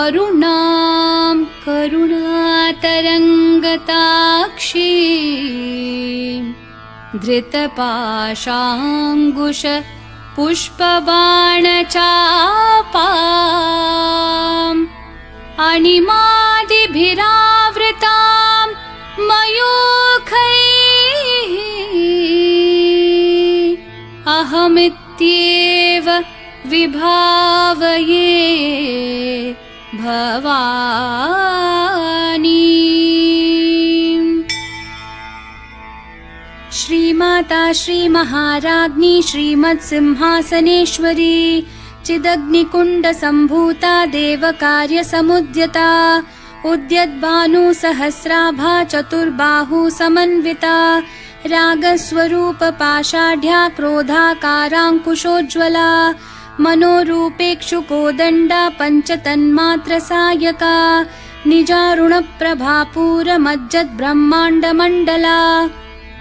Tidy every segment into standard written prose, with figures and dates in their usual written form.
अरुणां करुणातरङ्गताक्षी धृतपाशाङ्कुश पुष्पबाणचापाम् अणिमादिभिरावृतां मयूखैः अहमित्येव विभावये भवानी। श्रीमाता श्रीमहाराज्ञी श्रीमत्सिंहासनेश्वरी चिदग्निकुण्डसम्भूता देवकार्यसमुद्यता उद्यद्भानुसहस्राभा चतुर्बाहुसमन्विता रागस्वरूपपाषाढ्या क्रोधाकाराङ्कुशोज्ज्वला मनोरूपेक्षुकोदण्डा पञ्चतन्मात्रसायका निजारुणप्रभापूरमज्जद्ब्रह्माण्डमण्डला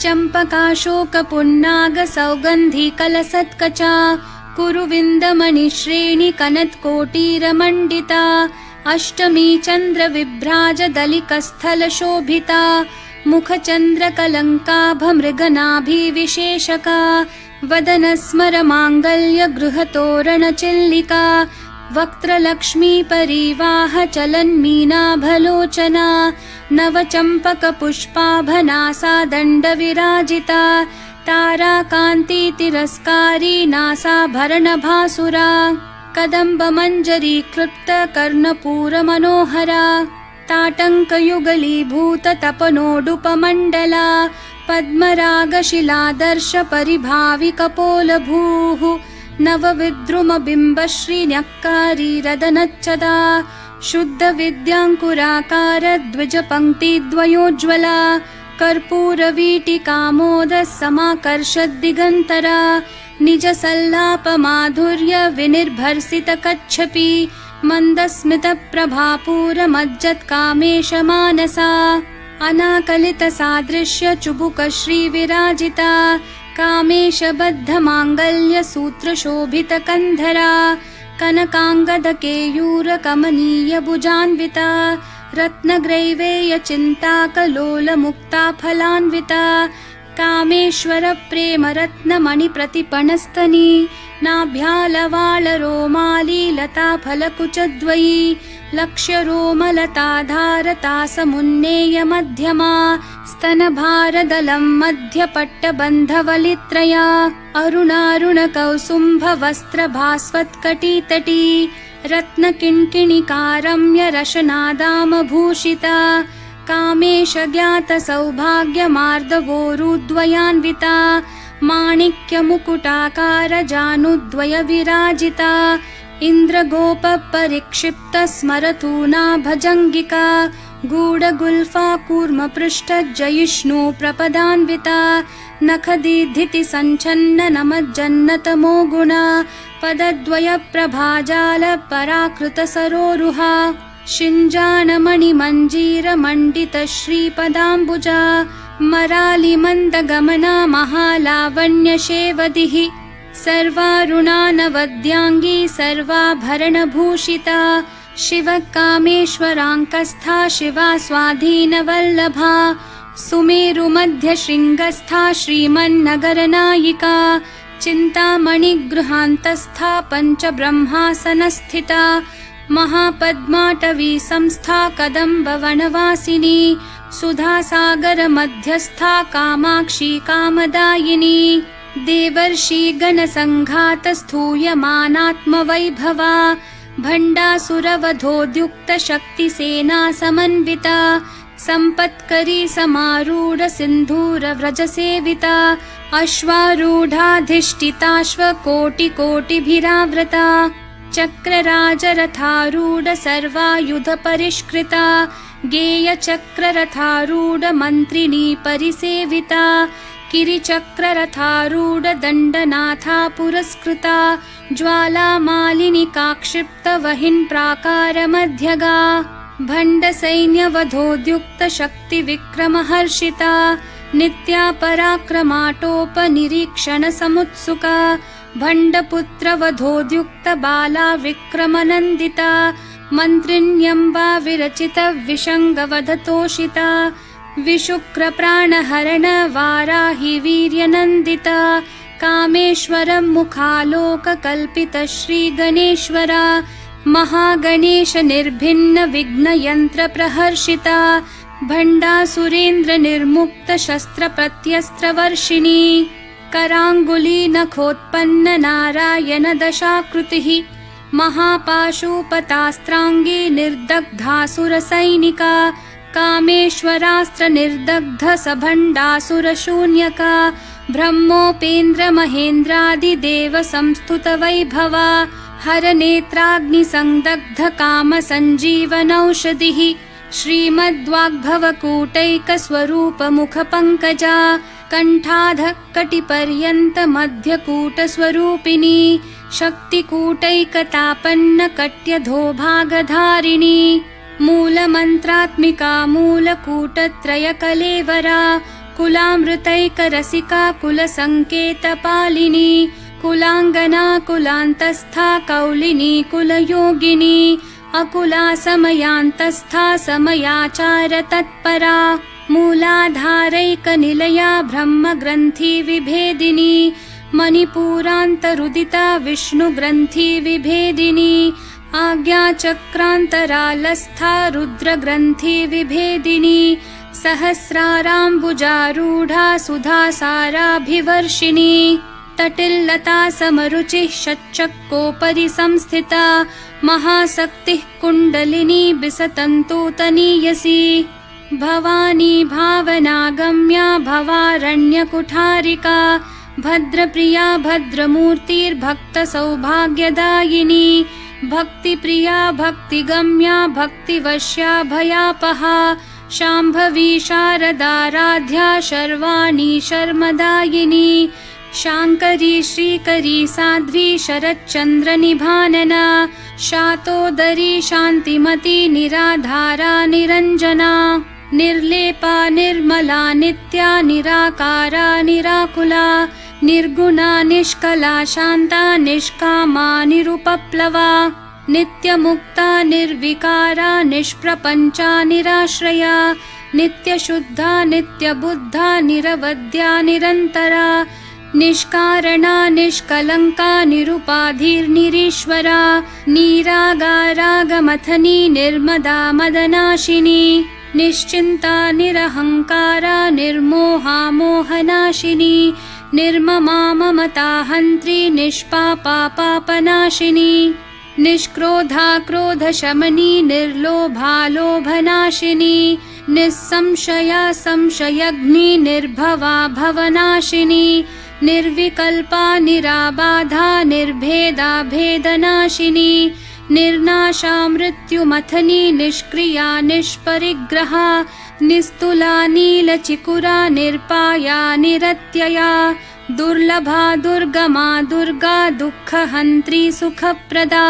चम्पकाशोकपुन्नागसौगन्धिकलसत्कचा कुरुविन्दमणिश्रेणिकनत्कोटीरमण्डिता अष्टमी चन्द्रविभ्राजदलिकस्थलशोभिता मुखचन्द्रकलङ्काभमृगनाभिविशेषका वदनस्मरमाङ्गल्यगृहतोरणचिल्लिका वक्त्रलक्ष्मीपरिवाहचलन्मीनाभलोचना नवचम्पकपुष्पाभनासा दण्डविराजिता ताराकान्तितिरस्कारी नासाभरणभासुरा कदम्बमञ्जरीकृप्तकर्णपूरमनोहरा ताटङ्कयुगलीभूततपनोडुपमण्डला पद्मरागशिलादर्शपरिभाविकपोलभूः नवविद्रुमबिम्बश्रीन्यक्कारीरदनच्छदा शुद्धविद्याङ्कुराकारद्विजपङ्क्तिद्वयोज्ज्वला कर्पूरवीटिकामोदसमाकर्षद्दिगन्तरा निजसल्लापमाधुर्यविनिर्भर्सितकच्छपि मन्दस्मितप्रभापूरमज्जत्कामेशमानसा अनाकलितसादृश्यचुबुकश्रीविराजिता कामेशबद्धमाङ्गल्यसूत्रशोभितकन्धरा कनकाङ्गदकेयूरकमनीयभुजान्विता रत्नग्रैवेयचिन्ताकलोलमुक्ताफलान्विता कामेश्वरप्रेमरत्नमणिप्रतिपणस्तनी नाभ्यालवालरोमालीलताफलकुचद्वयी लक्ष्यरोमलताधारतासमुन्नेयमध्यमा स्तनभारदलं मध्यपट्टबन्धवलित्रया अरुणारुणकौसुम्भवस्त्रभास्वत्कटितटी रत्नकिङ्किणिकारम्यरशनादामभूषिता कामेशज्ञातसौभाग्यमार्दवोरुद्वयान्विता माणिक्यमुकुटाकारजानुद्वयविराजिता इन्द्रगोपपरिक्षिप्तस्मरतूना भजङ्गिका गूढगुल्फा कूर्मपृष्ठजयिष्णु प्रपदान्विता नखदीधितिसञ्छन्ननमज्जन्नतमो गुणा पदद्वयप्रभाजालपराकृतसरोरुहा शिञ्जानमणिमञ्जीरमण्डितश्रीपदाम्बुजा मरालिमन्दगमना महालावण्यशेवदिः सर्वारुणानवद्याङ्गी सर्वाभरणभूषिता शिवकामेश्वराङ्कस्था शिवा स्वाधीनवल्लभा सुमेरुमध्यशृङ्गस्था श्रीमन्नगरनायिका चिन्तामणिगृहान्तस्था पञ्चब्रह्मासनस्थिता महापद्माटवी संस्था कदम्बवनवासिनी सुधासागरमध्यस्था कामाक्षी कामदायिनी देवर्षिगणसङ्घातस्थूयमानात्मवैभवा भण्डासुरवधोद्युक्तशक्तिसेना समन्विता सम्पत्करी समारूढसिन्धूरव्रजसेविता अश्वारूढाधिष्ठिताश्वकोटिकोटिभिरावृता चक्रराजरथारूढ सर्वायुधपरिष्कृता गेयचक्ररथारूढमन्त्रिणी परिसेविता किरिचक्ररथारूढदण्डनाथा पुरस्कृता ज्वालामालिनिकाक्षिप्तवहिन्प्राकारमध्यगा भण्डसैन्यवधोद्युक्तशक्तिविक्रमहर्षिता नित्या पराक्रमाटोपनिरीक्षणसमुत्सुका भण्डपुत्रवधोद्युक्तबाला विक्रमनन्दिता मन्त्रिण्यम्बा विरचितविषङ्गवधतोषिता विशुक्रप्राणहरणवाराहि वीर्यनन्दिता कामेश्वरं मुखालोककल्पितश्रीगणेश्वरा महागणेशनिर्भिन्नविघ्नयन्त्रप्रहर्षिता भण्डासुरेन्द्रनिर्मुक्तशस्त्रप्रत्यस्त्रवर्षिणी कराङ्गुलीनखोत्पन्ननारायणदशाकृतिः महापाशुपतास्त्राङ्गी निर्दग्धासुरसैनिका कामेश्वरास्त्रनिर्दग्धसभण्डासुरशून्यका ब्रह्मोपेन्द्रमहेन्द्रादिदेवसंस्तुतवैभवा हरनेत्राग्निसंदग्धकामसञ्जीवनौषधिः श्रीमद्वाग्भवकूटैकस्वरूपमुखपङ्कजा कण्ठाधःकटिपर्यन्तमध्यकूटस्वरूपिणी शक्तिकूटैकतापन्नकट्यधोभागधारिणी मूलमन्त्रात्मिका मूलकूटत्रयकलेवरा कुलामृतैकरसिका कुलसङ्केतपालिनी कुलाङ्गना कुलान्तस्था कौलिनी कुलयोगिनी अकुला समयान्तस्था समयाचारतत्परा मूलाधारैकनिलया ब्रह्मग्रन्थिविभेदिनी मणिपूरान्तरुदिता विष्णुग्रन्थिविभेदिनी आज्ञाचक्रान्तरालस्था रुद्रग्रन्थिविभेदिनी सहस्राराम्बुजारूढा सुधासाराभिवर्षिणी तटिल्लता समरुचिः षट्चक्रोपरि संस्थिता महाशक्तिः कुण्डलिनी बिसतन्तूतनीयसी भवानी भावनागम्या भवारण्यकुठारिका भद्रप्रिया भद्रमूर्तिर्भक्तसौभाग्यदायिनी भक्तिप्रिया भक्तिगम्या भक्तिवश्या भयापहा शाम्भवी शारदाराध्या शर्वाणी शर्मदायिनी शाङ्करी श्रीकरी साध्वी शरच्चन्द्रनिभानना शातोदरी शान्तिमती निराधारा निरञ्जना निर्लेपा निर्मला नित्या निराकारा निराकुला निर्गुणा निष्कला शान्ता निष्कामा निरुपप्लवा नित्यमुक्ता निर्विकारा निष्प्रपञ्चा निराश्रया नित्यशुद्धा नित्यबुद्धा निरवद्या निरन्तरा निष्कारणा निष्कलङ्का निरुपाधिर्निरीश्वरा निरागारागमथनी निर्मदा मदनाशिनी निश्चिन्ता निरहङ्कारा निर्मोहा मोहनाशिनी निर्ममा ममता हन्त्री निष्पापा पापनाशिनी निष्क्रोधा क्रोधशमनी निर्लोभा लोभनाशिनी निस्संशया संशयग्नि निर्भवा भवनाशिनी निर्विकल्पा निराबाधा निर्भेदा भेदनाशिनी निर्नाशा मृत्युमथनी निष्क्रिया निष्परिग्रहा निस्तुला नीलचिकुरा निर्पाया निरत्यया दुर्लभा दुर्गमा दुर्गा दुःखहन्त्री सुखप्रदा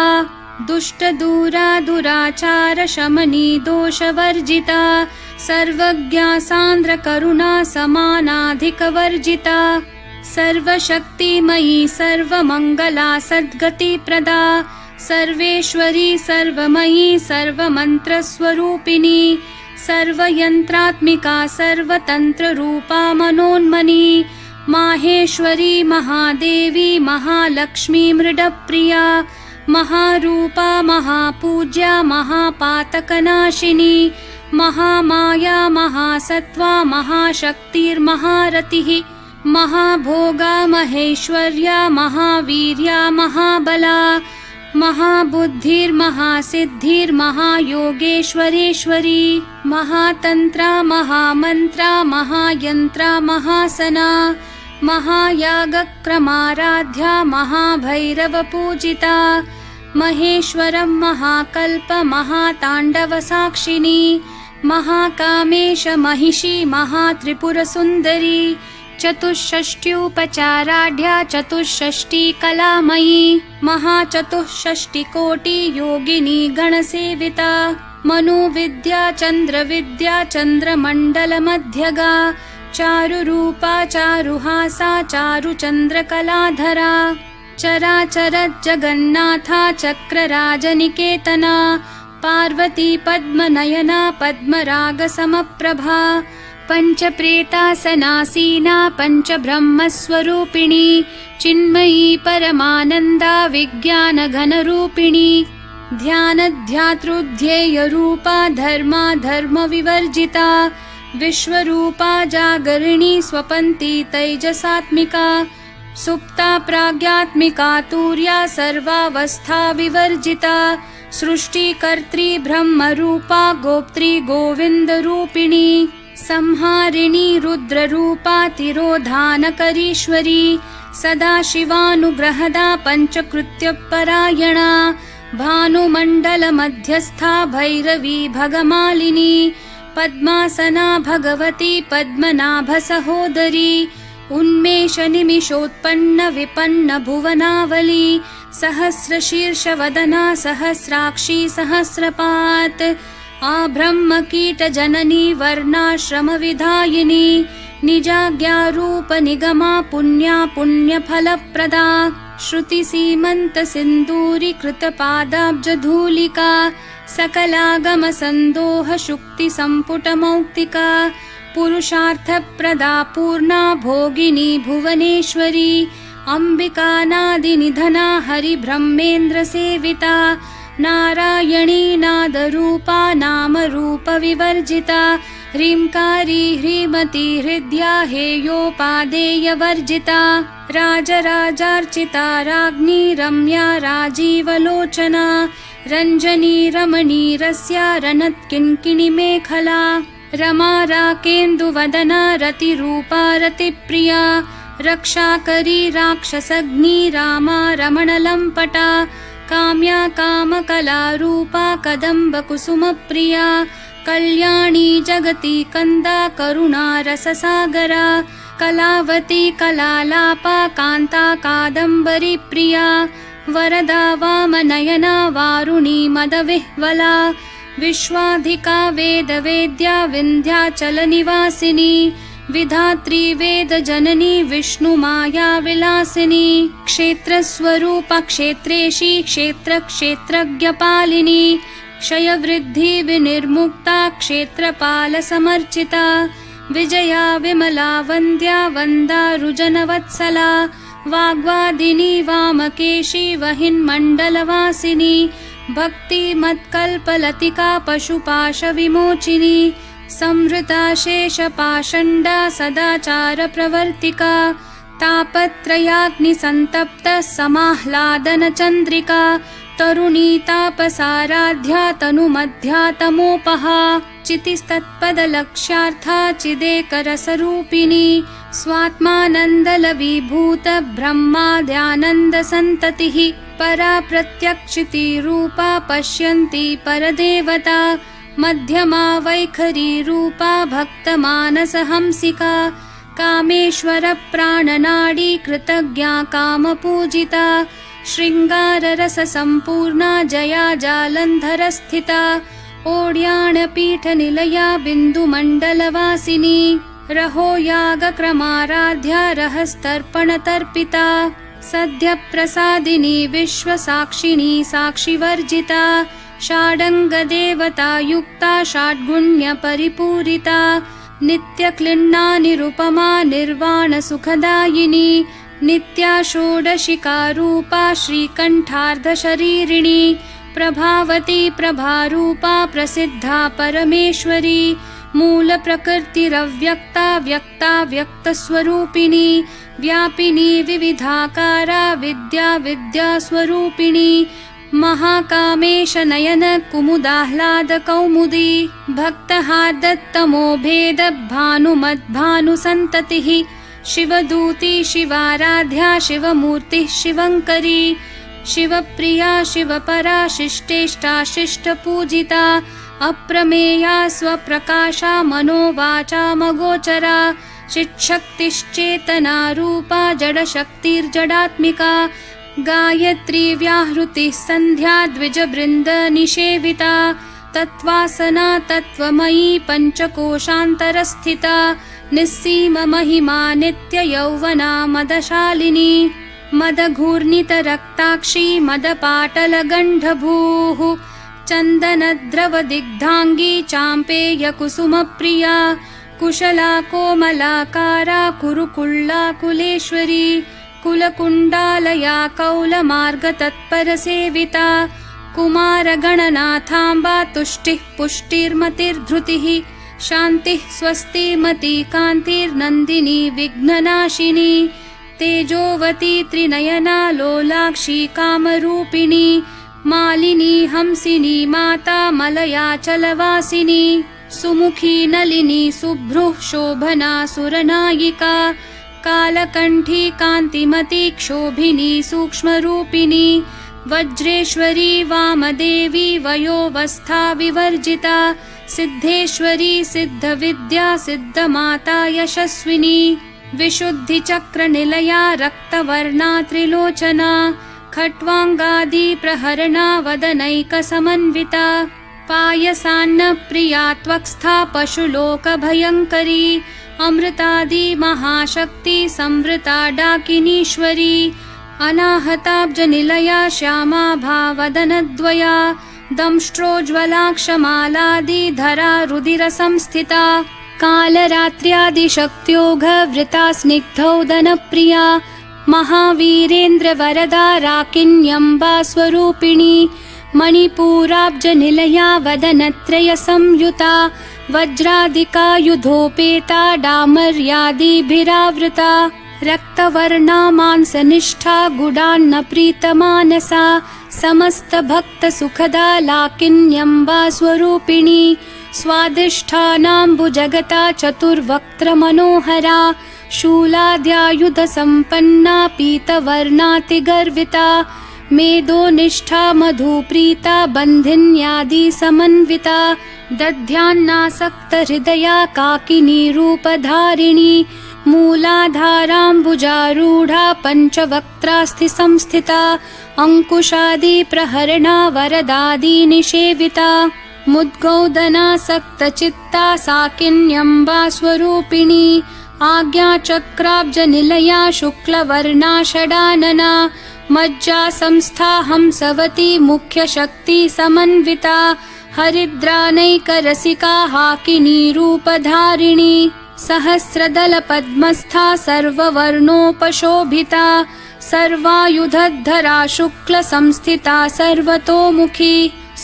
दुष्टदूरा दुराचार शमनी दोषवर्जिता सर्वज्ञा सान्द्रकरुणा समानाधिकवर्जिता सर्वशक्तिमयी सर्वमङ्गला सद्गतिप्रदा सर्वेश्वरी सर्वमयी सर्वमन्त्रस्वरूपिणी सर्वयन्त्रात्मिका सर्वतन्त्ररूपा मनोन्मनी माहेश्वरी महादेवी महालक्ष्मी मृडप्रिया महारूपा महापूज्या महापातकनाशिनी महामाया महासत्त्वा महाशक्तिर्महारतिः महाभोगा महेश्वर्या महावीर्या महाबला महाबुद्धिर्महासिद्धिर्महायोगेश्वरेश्वरी महातन्त्रा महामन्त्रा महायन्त्रा महासना महायागक्रमाराध्या महाभैरवपूजिता महेश्वरं महाकल्प महाताण्डवसाक्षिणी महाकामेश महिषी महात्रिपुरसुन्दरी चतुष्षष्ट्युपचाराढ्या चतुष्षष्टिकलामयी महाचतुष्षष्टिकोटि योगिनी गणसेविता मनुविद्या चन्द्रविद्या चन्द्रमण्डलमध्यगा चारुरूपा चारुहासा चारुचन्द्रकलाधरा चराचरज्जगन्नाथा चक्रराजनिकेतना पार्वती पद्मनयना पद्मरागसमप्रभा पञ्चप्रेतासनासीना पञ्चब्रह्मस्वरूपिणी चिन्मयी परमानन्दा विज्ञानघनरूपिणी ध्यानध्यातृध्येयरूपा धर्मा धर्मविवर्जिता विश्वरूपा जागरिणी स्वपन्ती तैजसात्मिका सुप्ता प्राज्ञात्मिका तुर्या सर्वावस्था विवर्जिता सृष्टिकर्त्री ब्रह्मरूपा गोप्त्री गोविन्दरूपिणी संहारिणी रुद्ररूपा तिरोधानकरीश्वरी सदाशिवानुग्रहदा पञ्चकृत्यपरायणा भानुमण्डलमध्यस्था भैरवी भगमालिनी पद्मासना भगवती पद्मनाभसहोदरी उन्मेषनिमिषोत्पन्न विपन्न भुवनावली सहस्रशीर्षवदना सहस्राक्षी सहस्रपात् आब्रह्मकीटजननी वर्णाश्रमविधायिनी निजाज्ञारूपनिगमा पुण्या पुण्यफलप्रदा श्रुतिसीमन्तसिन्दूरीकृतपादाब्जधूलिका सकलागमसन्दोहशुक्तिसम्पुटमौक्तिका पुरुषार्थप्रदा पूर्णा भोगिनी भुवनेश्वरी अम्बिकानादिनिधना हरिब्रह्मेन्द्रसेविता नारायणी नादरूपा नामरूपविवर्जिता ह्रींकारी ह्रीमती हृद्या हेयोपादेयवर्जिता राजराजार्चिता राज्ञी रम्या राजीवलोचना रञ्जनी रमणीरस्या रनत्किङ्किणीमेखला रमा राकेन्दुवदना रतिरूपा रतिप्रिया रक्षाकरी राक्षसग्नी रामा रमणलम्पटा काम्या कामकलारूपा कदम्बकुसुमप्रिया कल्याणी जगती कन्दा करुणा रससागरा कलावती कलालापा कान्ता कादम्बरी प्रिया वरदा वामनयना वारुणी मदविह्वला विश्वाधिका वेदवेद्या विन्ध्याचलनिवासिनी विधात्री वेदजननी विष्णुमाया विलासिनी क्षेत्रस्वरूपा क्षेत्रेशी क्षेत्रक्षेत्रज्ञपालिनी क्षयवृद्धि विनिर्मुक्ता क्षेत्रपालसमर्चिता विजया विमला वन्द्या वन्दारुजनवत्सला वाग्वादिनी वामकेशी वहिन्मण्डलवासिनी भक्तिमत्कल्पलतिका पशुपाशविमोचिनी संवृता शेषपाषण्डा सदाचारप्रवर्तिका तापत्रयाग्निसन्तप्तः समाह्लादनचन्द्रिका तरुणी तापसाराध्या तनुमध्या तमोपहा चितिस्तत्पदलक्ष्यार्था चिदेकरसरूपिणी स्वात्मानन्दलवीभूत ब्रह्माद्यानन्दसन्ततिः परा प्रत्यक्षितिरूपा पश्यन्ती परदेवता मध्यमा वैखरी रूपा भक्तमानसहंसिका कामेश्वरप्राणनाडी कृतज्ञा कामपूजिता शृङ्गाररससम्पूर्णा जया जालन्धरस्थिता ओड्याणपीठनिलया बिन्दुमण्डलवासिनी रहो यागक्रमाराध्या रहस्तर्पणतर्पिता सद्यप्रसादिनी विश्वसाक्षिणी साक्षिवर्जिता षाडङ्गदेवता युक्ता षड्गुण्यपरिपूरिता नित्यक्लिन्ना निरुपमा निर्वाणसुखदायिनी नित्या षोडशिकारूपा श्रीकण्ठार्धशरीरिणी प्रभावती प्रभारूपा प्रसिद्धा परमेश्वरी मूलप्रकृतिरव्यक्ता व्यक्ता व्यक्तस्वरूपिणी व्यापिनी विविधाकारा विद्या विद्यास्वरूपिणी महाकामेशनयन कुमुदाह्लादकौमुदी भक्तहार्दत्तमोभेद भानुमद्भानुसन्ततिः शिवदूती शिवाराध्या शिवमूर्तिः शिवङ्करी शिवप्रिया शिवपरा शिष्टेष्टा शिष्टपूजिता अप्रमेया स्वप्रकाशा मनोवाचामगोचरा चिच्छक्तिश्चेतना रूपा जडशक्तिर्जडात्मिका गायत्री व्याहृतिः सन्ध्या द्विजबृन्दनिषेविता तत्त्वासना तत्त्वमयी पञ्चकोशान्तरस्थिता निस्सीम महिमा नित्ययौवना मदशालिनी मदघूर्णितरक्ताक्षी मदपाटलगण्डभूः चन्दनद्रवदिग्धाङ्गी चाम्पेयकुसुमप्रिया कुशला कोमलाकारा कुरुकुल्ला कुलेश्वरी कुलकुण्डालया कौलमार्गतत्परसेविता कुमारगणनाथाम्बा तुष्टिः पुष्टिर्मतिर्धृतिः शान्तिः स्वस्तिमती कान्तिर्नन्दिनी विघ्ननाशिनी तेजोवती त्रिनयना लोलाक्षी कामरूपिणी मालिनी हंसिनी माता मलयाचलवासिनी सुमुखी नलिनी शुभ्रुः शोभना सुरनायिका कालकण्ठी कान्तिमती क्षोभिनी सूक्ष्मरूपिणी वज्रेश्वरी वामदेवी वयोवस्था विवर्जिता सिद्धेश्वरी सिद्धविद्या सिद्धमाता यशस्विनी विशुद्धिचक्रनिलया रक्तवर्णा त्रिलोचना खट्वाङ्गादि प्रहरणा वदनैकसमन्विता पायसान्नप्रिया त्वक्स्था पशुलोकभयङ्करी अमृतादि महाशक्ति संवृता डाकिनीश्वरी अनाहताब्जनिलया श्यामा भावदनद्वया दंष्ट्रोज्ज्वलाक्षमालादिधरा रुधिरसंस्थिता कालरात्र्यादिशक्त्योघवृता स्निग्धौदनप्रिया महावीरेन्द्रवरदा राकिन्यम्बा स्वरूपिणी मणिपूराब्जनिलया वदनत्रयसंयुता वज्रादिकायुधोपेता डामर्यादिभिरावृता रक्तवर्णा मांसनिष्ठा गुडान्नप्रीतमानसा समस्तभक्तसुखदा लाकिन्यम्बा स्वरूपिणी स्वादिष्ठानाम्बुजगता चतुर्वक्त्रमनोहरा शूलाद्यायुधसम्पन्ना पीतवर्णातिगर्विता मेदोनिष्ठा मधुप्रीता बन्धिन्यादिसमन्विता दध्यान्नासक्तहृदया काकिनी रूपधारिणी मूलाधाराम्बुजारूढा पञ्चवक्त्रास्थिसंस्थिता अङ्कुशादिप्रहरणा वरदादिनिषेविता मुद्गौदनासक्तचित्ता साकिन्यम्बा स्वरूपिणी आज्ञाचक्राब्जनिलया शुक्लवर्णा षडानना मज्जा संस्था हंसवती मुख्यशक्ति समन्विता हरिद्रानैकरसिका हाकिनी रूपधारिणी सहस्रदलपद्मस्था सर्ववर्णोपशोभिता सर्वायुधधरा शुक्लसंस्थिता सर्वतोमुखी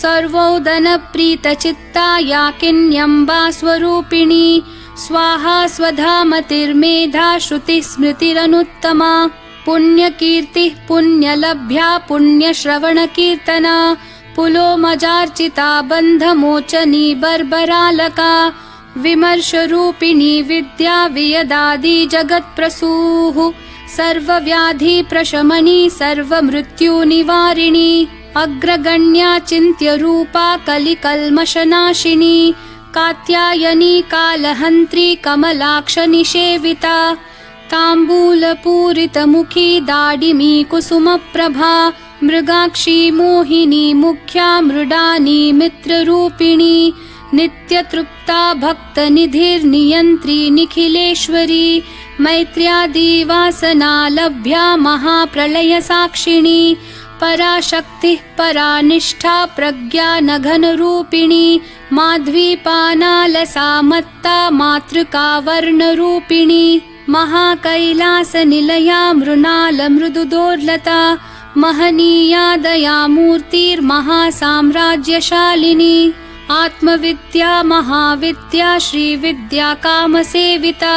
सर्वोदनप्रीतचित्ता याकिन्यम्बा स्वरूपिणी स्वाहा स्वधामतिर्मेधा श्रुतिस्मृतिरनुत्तमा पुण्यकीर्तिः पुण्यलभ्या पुण्यश्रवणकीर्तना पुलोमजार्चिता बन्धमोचनी बर्बरालका विमर्शरूपिणी विद्या वियदादि जगत्प्रसूः सर्वव्याधिप्रशमनी सर्वमृत्युनिवारिणी अग्रगण्या चिन्त्यरूपा कलिकल्मषनाशिनी कात्यायनी कालहन्त्री कमलाक्षनिषेविता ताम्बूलपूरितमुखी दाडिमी कुसुमप्रभा मृगाक्षी मोहिनी मुख्या मृडानी मित्ररूपिणी नित्यतृप्ता भक्तनिधिर्नियन्त्री निखिलेश्वरी मैत्र्यादिवासना लभ्या महाप्रलयसाक्षिणी पराशक्तिः परानिष्ठा प्रज्ञा नघनरूपिणी माध्वीपानालसा मत्ता मातृका वर्णरूपिणी महाकैलासनिलया मृणालमृदुदोर्लता महनीया दयामूर्तिर्महासाम्राज्यशालिनी आत्मविद्या महाविद्या श्रीविद्या कामसेविता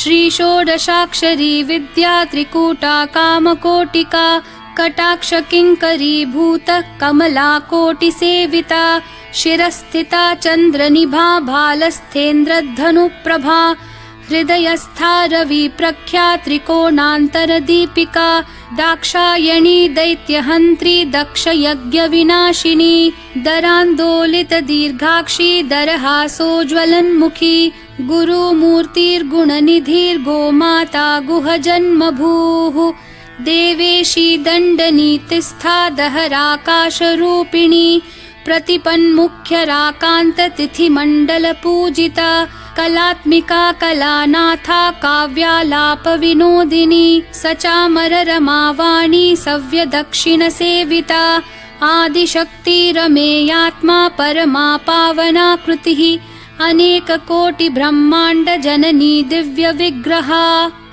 श्रीषोडशाक्षरी विद्या त्रिकूटा कामकोटिका कटाक्षकिङ्करीभूत कमला कोटिसेविता शिरस्थिता चन्द्रनिभा भालस्थेन्द्रधनुप्रभा हृदयस्था रविप्रख्या त्रिकोणान्तरदीपिका दाक्षायणी दैत्यहन्त्री दक्षयज्ञविनाशिनी दरान्दोलितदीर्घाक्षी दरहासोज्ज्वलन्मुखी गुरुमूर्तिर्गुणनिधिर्गोमाता गुहजन्मभूः देवेशी दण्डनीतिस्था दहराकाशरूपिणी प्रतिपन्मुख्यराकान्ततिथिमण्डलपूजिता कलात्मिका कलानाथा काव्यालापविनोदिनी सचामररमावाणी सव्यदक्षिणसेविता आदिशक्तिरमेयात्मा परमा पावना कृतिः अनेककोटिब्रह्माण्डजननी दिव्यविग्रहा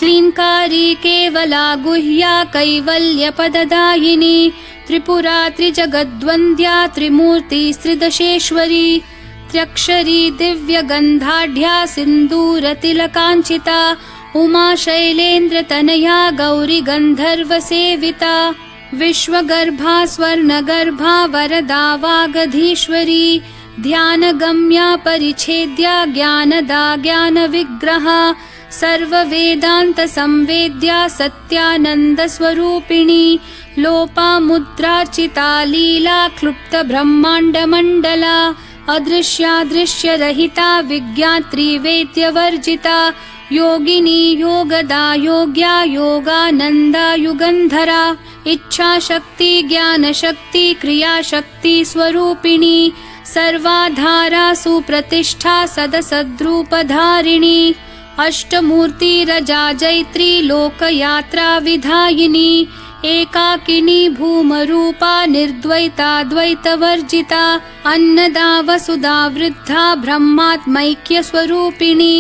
क्लीङ्कारी केवला गुह्या कैवल्यपददायिनी त्रिपुरा त्रिजगद्वन्द्या त्रिमूर्तिस्त्रिदशेश्वरी त्र्यक्षरी दिव्यगन्धाढ्या सिन्दूरतिलकाञ्चिता उमा शैलेन्द्रतनया गौरी गन्धर्वसेविता विश्वगर्भा स्वर्णगर्भा वरदा वागधीश्वरी ध्यानगम्या परिच्छेद्या ज्ञानदा ज्ञानविग्रहा सर्ववेदान्तसंवेद्या सत्यानन्दस्वरूपिणी लोपामुद्रार्चिता लीला क्लुप्तब्रह्माण्डमण्डला अदृश्यादृश्यरहिता विज्ञात्री वेद्यवर्जिता योगिनी योगदा योग्या योगानन्दा युगन्धरा इच्छाशक्ति ज्ञानशक्ति क्रियाशक्ति स्वरूपिणी सर्वाधारा सुप्रतिष्ठा सदसद्रूपधारिणी अष्टमूर्तिरजा जैत्री लोकयात्रा विधायिनी एकाकिनी भूमरूपा निर्द्वैता द्वैतवर्जिता अन्नदा वसुधा वृद्धा ब्रह्मात्मैक्यस्वरूपिणी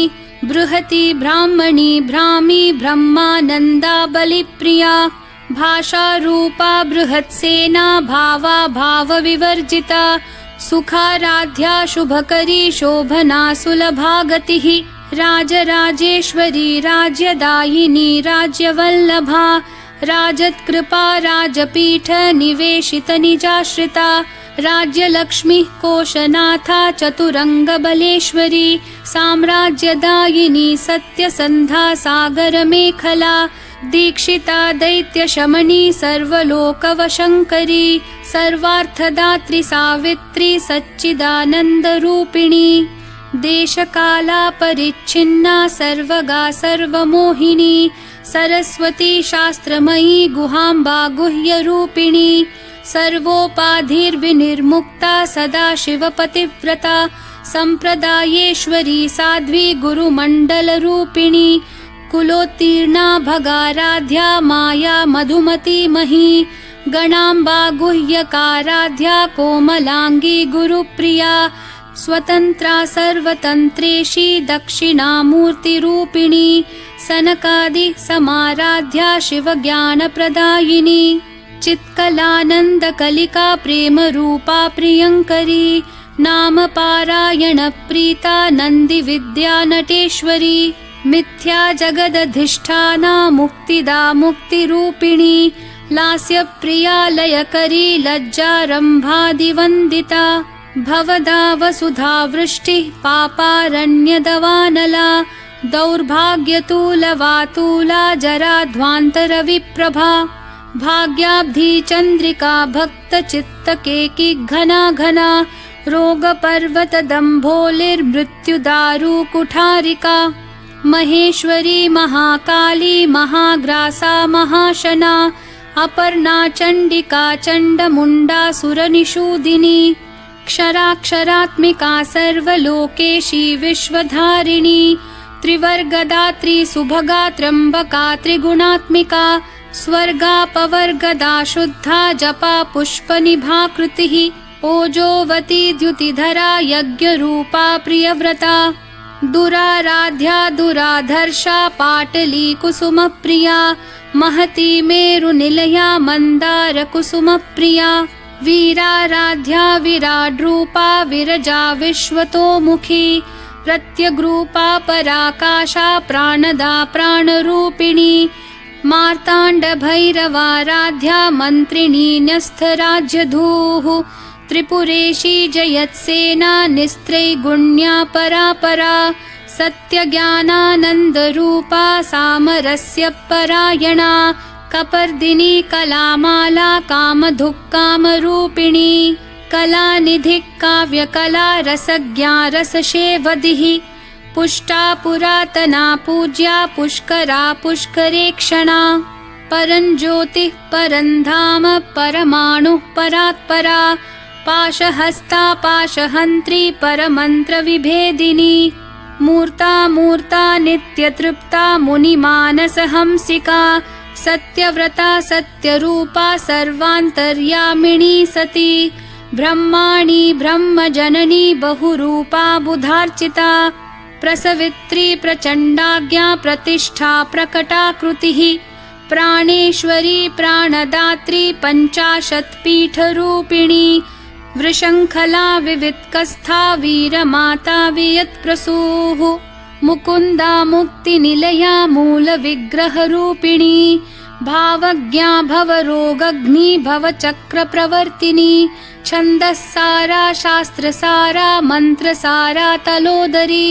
बृहती ब्राह्मणी भ्रामी ब्रह्मानन्दा बलिप्रिया भाषारूपा बृहत्सेना भावा भावविवर्जिता सुखाराध्या शुभकरी शोभना सुलभागतिः राजराजेश्वरी राज्यदायिनी राज्यवल्लभा राजत्कृपा राजपीठ निवेशित निजाश्रिता राज्यलक्ष्मी कोशनाथा चतुरंगबलेश्वरी साम्राज्यदायिनी सत्यसन्धा सागरमेखला दीक्षिता दैत्यशमनी सर्वलोकवशङ्करी सर्वार्थदात्री सावित्री सच्चिदानन्दरूपिणी देशकाला परिच्छिन्ना सर्वगा सर्वमोहिनी सरस्वती शास्त्रमयी गुहाम्बा गुह्यरूपिणी सर्वोपाधिर्विनिर्मुक्ता सदाशिवपतिव्रता सम्प्रदायेश्वरी साध्वी गुरुमण्डलरूपिणी कुलोत्तीर्णा भगाराध्या माया मधुमती मही गणाम्बा गुह्यकाराध्या कोमलांगी गुरुप्रिया स्वतंत्रा सर्वतंत्रेशी दक्षिणामूर्तिरूपिणी सनकादि समाराध्या शिवज्ञानप्रदायिनी चित्कलानन्दकलिका प्रेमरूपा प्रियङ्करी नाम पारायण प्रीता नन्दिविद्या नटेश्वरी मिथ्या जगदधिष्ठाना मुक्तिदा मुक्तिरूपिणी लास्यप्रिया लयकरी लज्जारम्भादिवन्दिता भवदा वसुधा वृष्टिः पापारण्यदवानला दौर्भाग्यतूलवातूला जराध्वान्तरविप्रभा भाग्याब्धी चन्द्रिका भक्तचित्तकेकी घना घना रोगपर्वतदम्भोलिर्मृत्युदारु कुठारिका महेश्वरी महाकाली महाग्रासा महाशना अपर्णा चण्डिका चण्डमुण्डा सुरनिषूदिनी क्षराक्षरात्मिका सर्वलोकेशी विश्वधारिणी त्रिवर्गदात्री सुभगा त्र्यम्बका त्रिगुणात्मिका स्वर्गापवर्गदा शुद्धा जपा पुष्पनिभाकृतिः ओजोवती द्युतिधरा यज्ञरूपा प्रियव्रता दुराराध्या दुराधर्षा पाटली कुसुमप्रिया महती मेरुनिलया मन्दारकुसुमप्रिया वीराराध्या विराड्रूपा विरजा विश्वतोमुखी प्रत्यग्रूपा पराकाशा प्राणदा प्राणरूपिणी मार्ताण्डभैरवाराध्या मन्त्रिणी न्यस्थराज्यधूः त्रिपुरेशी जयत्सेना निस्त्रैगुण्या परापरा सत्यज्ञानानन्दरूपा सामरस्य परायणा कपर्दिनी कलामाला कामधुक्कामरूपिणी कलानिधिः काव्यकला रसज्ञा रसशेवधिः पुष्टा पुरातना पूज्या पुष्करा पुष्करेक्षणा परञ्ज्योतिः परन्धाम परमाणुः परात्परा पाशहस्ता पाशहन्त्री परमन्त्रविभेदिनी मूर्ता मूर्ता नित्यतृप्ता मुनिमानसहंसिका सत्यव्रता सत्यरूपा सर्वान्तर्यामिणी सती ब्रह्माणी ब्रह्मजननी बहुरूपा बुधार्चिता प्रसवित्री प्रचण्डाज्ञा प्रतिष्ठा प्रकटाकृतिः प्राणेश्वरी प्राणदात्री पञ्चाशत्पीठरूपिणी वृषङ्खला विवित्कस्था वीरमाता वियत्प्रसूः मुकुन्दा मुक्तिनिलया मूलविग्रहरूपिणी भावज्ञा भवरोगग्नि भवचक्रप्रवर्तिनी छन्दस्सारा शास्त्रसारा मन्त्रसारा तलोदरी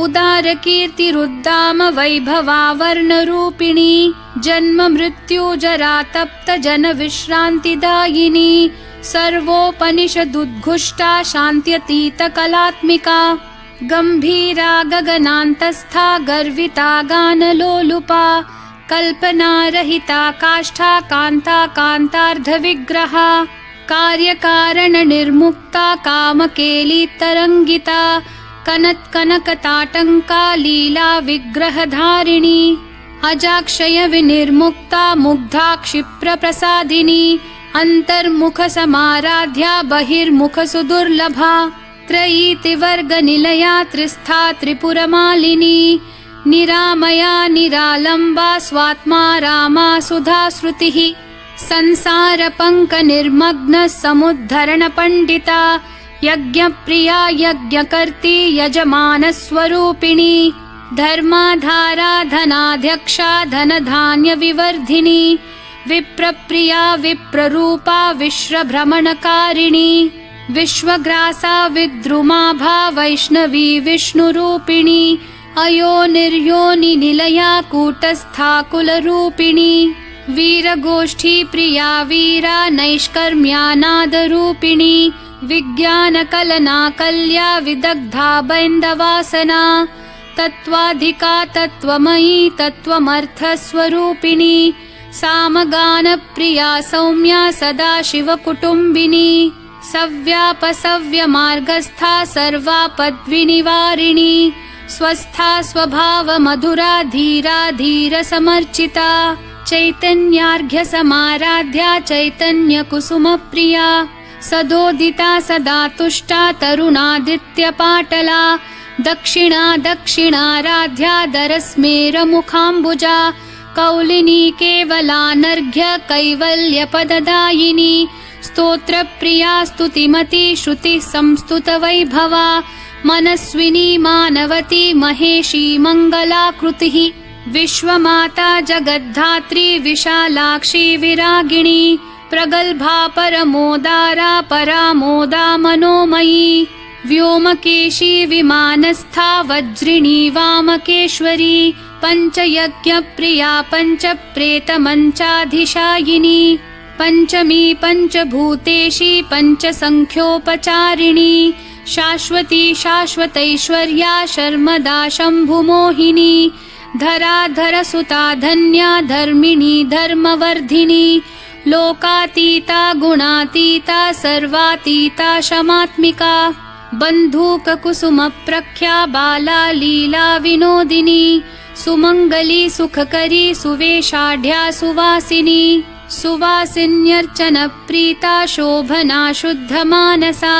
उदारकीर्तिरुद्दाम वैभवावर्णरूपिणी जन्म मृत्यु जरा तप्त जनविश्रान्तिदायिनी सर्वोपनिषदुद्घुष्टा शान्त्यतीतकलात्मिका गम्भीरा गगनान्तस्था गर्विता गानलोलुपा कल्पनारहिता काष्ठा कान्ता कान्तार्धविग्रहा कार्यकारणनिर्मुक्ता कामकेली तरङ्गिता कनत्कनकताटङ्का लीला विग्रहधारिणी अजाक्षय विनिर्मुक्ता मुग्धा क्षिप्रप्रसादिनी अन्तर्मुखसमाराध्या बहिर्मुखसुदुर्लभा त्रयीतिवर्गनिलया त्रिस्था त्रिपुरमालिनी निरामया निरालम्बा स्वात्मा रामा सुधाश्रुतिः संसारपङ्कनिर्मग्न समुद्धरणपण्डिता यज्ञप्रिया यज्ञकर्त्री यजमानस्वरूपिणी धर्माधारा धनाध्यक्षा धनधान्यविवर्धिनी विप्रप्रिया विप्ररूपा विश्वभ्रमणकारिणी विश्वग्रासा विद्रुमाभा वैष्णवी विष्णुरूपिणी अयोनिर्योनिनिलया कूटस्था कुलरूपिणी वीरगोष्ठी प्रिया वीरा नैष्कर्म्यानादरूपिणी विज्ञानकलना कल्या विदग्धा बैन्दवासना तत्त्वाधिका तत्त्वमयी तत्त्वमर्थस्वरूपिणी सामगानप्रिया सौम्या सदाशिवकुटुम्बिनी सव्यापसव्यमार्गस्था सर्वापद्विनिवारिणी स्वस्था स्वभावमधुरा धीरा धीरसमर्चिता चैतन्यार्घ्यसमाराध्या चैतन्यकुसुमप्रिया सदोदिता सदा तुष्टा तरुणादित्यपाटला दक्षिणा दक्षिणाराध्या दरस्मेरमुखाम्बुजा कौलिनी केवलानर्घ्य कैवल्यपददायिनी स्तोत्रप्रिया स्तुतिमती श्रुतिः संस्तुतवैभवा मनस्विनी मानवती महेशी मङ्गलाकृतिः विश्वमाता जगद्धात्री विशालाक्षी विरागिणी प्रगल्भा परमोदारा परामोदा मनोमयी व्योमकेशी विमानस्था वज्रिणी वामकेश्वरी पञ्चयज्ञप्रिया पञ्चप्रेतमञ्चाधिशायिनी पञ्चमी पञ्चभूतेशी पञ्चसङ्ख्योपचारिणी शाश्वती शाश्वतैश्वर्या शर्मदा शम्भुमोहिनी धराधरसुता धन्या धर्मिणी धर्मवर्धिनी लोकातीता गुणातीता सर्वातीता शमात्मिका बन्धूककुसुमप्रख्या बाला लीला विनोदिनी सुमङ्गली सुखकरी सुवेशाढ्या सुवासिनी सुवासिन्यर्चनप्रीता शोभना शुद्धमानसा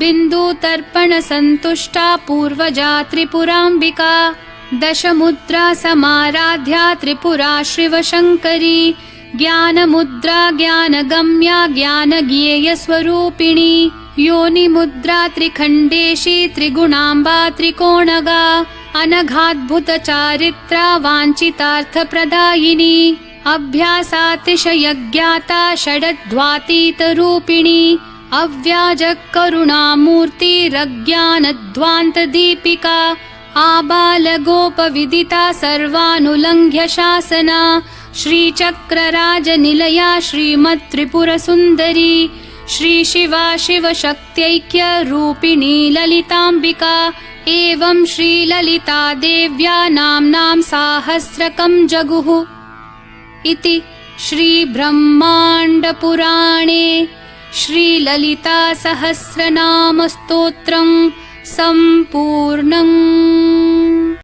बिन्दुतर्पणसन्तुष्टा पूर्वजा त्रिपुराम्बिका दशमुद्रा समाराध्या त्रिपुरा शिवशङ्करी ज्ञानमुद्रा ज्ञानगम्या ज्ञानज्ञेयस्वरूपिणी योनिमुद्रा त्रिखण्डेशी त्रिगुणाम्बा त्रिकोणगा अनघाद्भुतचारित्रा वाञ्छितार्थप्रदायिनी अभ्यासातिशयज्ञाता षडध्वातीतरूपिणी अव्याजकरुणामूर्तिरज्ञानध्वान्तदीपिका आबालगोपविदिता सर्वानुलङ्घ्य शासना श्रीचक्रराजनिलया श्रीमत्त्रिपुरसुन्दरी श्रीशिवा शिवशक्त्यैक्यरूपिणी ललिताम्बिका एवं श्रीललिता देव्या नाम्नां साहस्रकं जगुः इति श्रीब्रह्माण्डपुराणे श्रीललितासहस्रनामस्तोत्रम् सम्पूर्णम्।